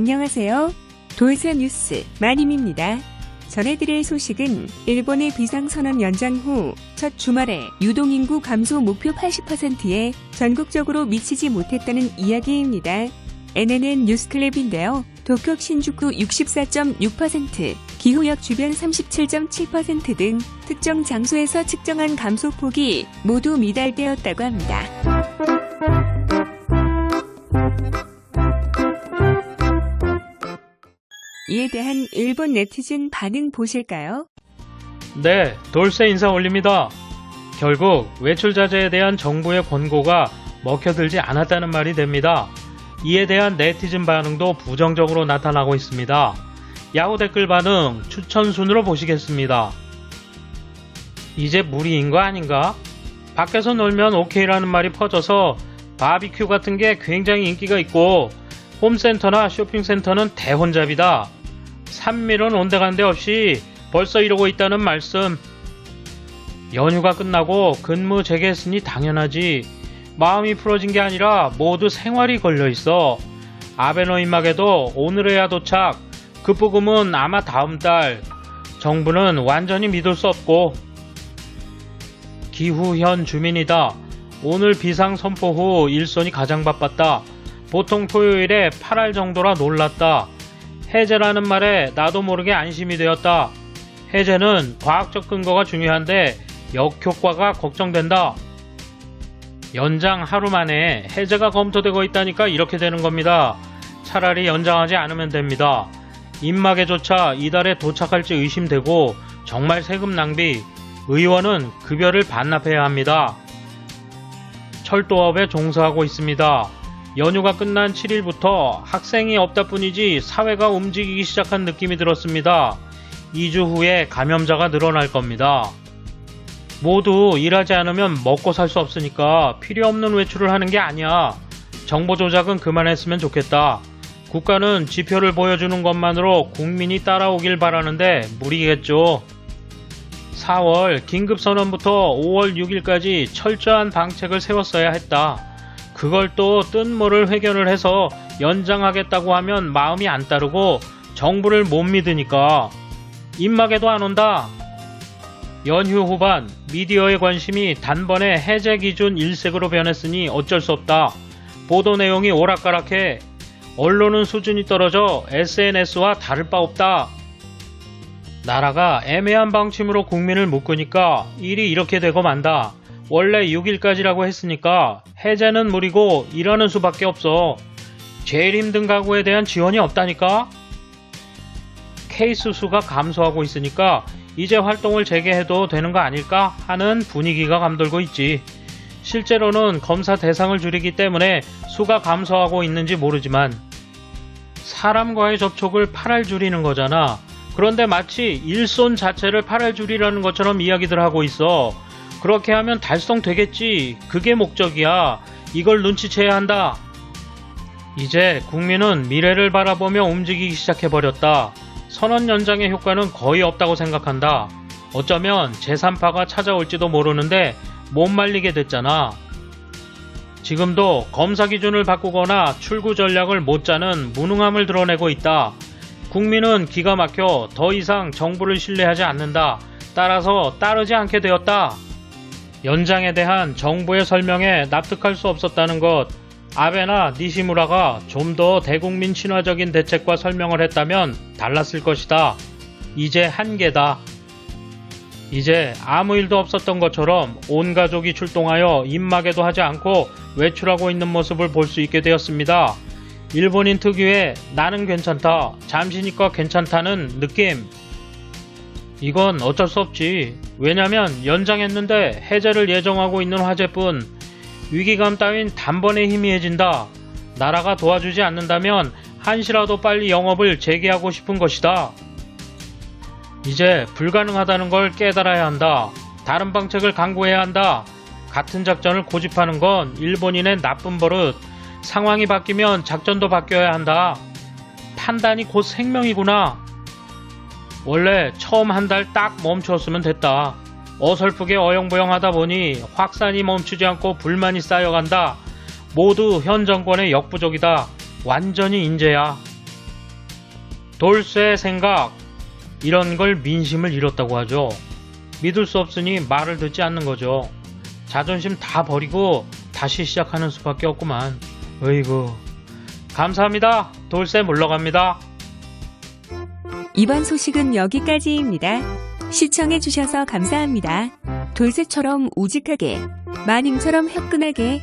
안녕하세요. 도이사 뉴스 마님입니다. 전해드릴 소식은 일본의 비상선언 연장 후 첫 주말에 유동인구 감소 목표 80%에 전국적으로 미치지 못했다는 이야기입니다. NNN 뉴스클립인데요. 도쿄 신주쿠 64.6%, 기후역 주변 37.7% 등 특정 장소에서 측정한 감소폭이 모두 미달되었다고 합니다. 이에 대한 일본 네티즌 반응 보실까요? 네, 돌쇠 인사 올립니다. 결국 외출 자제에 대한 정부의 권고가 먹혀들지 않았다는 말이 됩니다. 이에 대한 네티즌 반응도 부정적으로 나타나고 있습니다. 야후 댓글 반응 추천 순으로 보시겠습니다. 이제 무리인 거 아닌가? 밖에서 놀면 오케이라는 말이 퍼져서 바비큐 같은 게 굉장히 인기가 있고 홈센터나 쇼핑센터는 대혼잡이다. 산밀은 온데간데 없이 벌써 이러고 있다는 말씀. 연휴가 끝나고 근무 재개했으니 당연하지. 마음이 풀어진 게 아니라 모두 생활이 걸려있어. 아베노 임막에도 오늘에야 도착. 급부금은 아마 다음 달. 정부는 완전히 믿을 수 없고. 기후현 주민이다. 오늘 비상 선포 후 일손이 가장 바빴다. 보통 토요일에 8할 정도라 놀랐다. 해제라는 말에 나도 모르게 안심이 되었다. 해제는 과학적 근거가 중요한데 역효과가 걱정된다. 연장 하루 만에 해제가 검토되고 있다니까 이렇게 되는 겁니다. 차라리 연장하지 않으면 됩니다. 입막에조차 이달에 도착할지 의심되고 정말 세금 낭비. 의원은 급여를 반납해야 합니다. 철도업에 종사하고 있습니다. 연휴가 끝난 7일부터 학생이 없다 뿐이지 사회가 움직이기 시작한 느낌이 들었습니다. 2주 후에 감염자가 늘어날 겁니다. 모두 일하지 않으면 먹고 살 수 없으니까 필요 없는 외출을 하는 게 아니야. 정보 조작은 그만했으면 좋겠다. 국가는 지표를 보여주는 것만으로 국민이 따라오길 바라는데 무리겠죠. 4월 긴급선언부터 5월 6일까지 철저한 방책을 세웠어야 했다. 그걸 또 뜬모를 회견을 해서 연장하겠다고 하면 마음이 안 따르고 정부를 못 믿으니까 입막에도 안 온다. 연휴 후반 미디어의 관심이 단번에 해제 기준 일색으로 변했으니 어쩔 수 없다. 보도 내용이 오락가락해. 언론은 수준이 떨어져 SNS와 다를 바 없다. 나라가 애매한 방침으로 국민을 묶으니까 일이 이렇게 되고 만다. 원래 6일까지라고 했으니까 해제는 무리고 일하는 수밖에 없어. 제일 힘든 가구에 대한 지원이 없다니까? 케이스 수가 감소하고 있으니까 이제 활동을 재개해도 되는 거 아닐까 하는 분위기가 감돌고 있지. 실제로는 검사 대상을 줄이기 때문에 수가 감소하고 있는지 모르지만 사람과의 접촉을 8할 줄이는 거잖아. 그런데 마치 일손 자체를 8할 줄이라는 것처럼 이야기들 하고 있어. 그렇게 하면 달성되겠지. 그게 목적이야. 이걸 눈치채야 한다. 이제 국민은 미래를 바라보며 움직이기 시작해버렸다. 선언 연장의 효과는 거의 없다고 생각한다. 어쩌면 제3파가 찾아올지도 모르는데 못 말리게 됐잖아. 지금도 검사 기준을 바꾸거나 출구 전략을 못 짜는 무능함을 드러내고 있다. 국민은 기가 막혀 더 이상 정부를 신뢰하지 않는다. 따라서 따르지 않게 되었다. 연장에 대한 정부의 설명에 납득할 수 없었다는 것. 아베나 니시무라가 좀 더 대국민 친화적인 대책과 설명을 했다면 달랐을 것이다. 이제 한계다. 이제 아무 일도 없었던 것처럼 온 가족이 출동하여 입막에도 하지 않고 외출하고 있는 모습을 볼 수 있게 되었습니다. 일본인 특유의 나는 괜찮다, 잠시니까 괜찮다는 느낌. 이건 어쩔 수 없지. 왜냐면 연장했는데 해제를 예정하고 있는 화제뿐. 위기감 따윈 단번에 희미해진다. 나라가 도와주지 않는다면 한시라도 빨리 영업을 재개하고 싶은 것이다. 이제 불가능하다는 걸 깨달아야 한다. 다른 방책을 강구해야 한다. 같은 작전을 고집하는 건 일본인의 나쁜 버릇. 상황이 바뀌면 작전도 바뀌어야 한다. 판단이 곧 생명이구나. 원래 처음 한 달 딱 멈추었으면 됐다. 어설프게 어영부영하다 보니 확산이 멈추지 않고 불만이 쌓여간다. 모두 현 정권의 역부족이다. 완전히 인재야. 돌쇠 생각, 이런 걸 민심을 잃었다고 하죠. 믿을 수 없으니 말을 듣지 않는 거죠. 자존심 다 버리고 다시 시작하는 수밖에 없구만. 어이구. 감사합니다. 돌쇠 물러갑니다. 이번 소식은 여기까지입니다. 시청해주셔서 감사합니다. 돌쇠처럼 우직하게, 마님처럼 화끈하게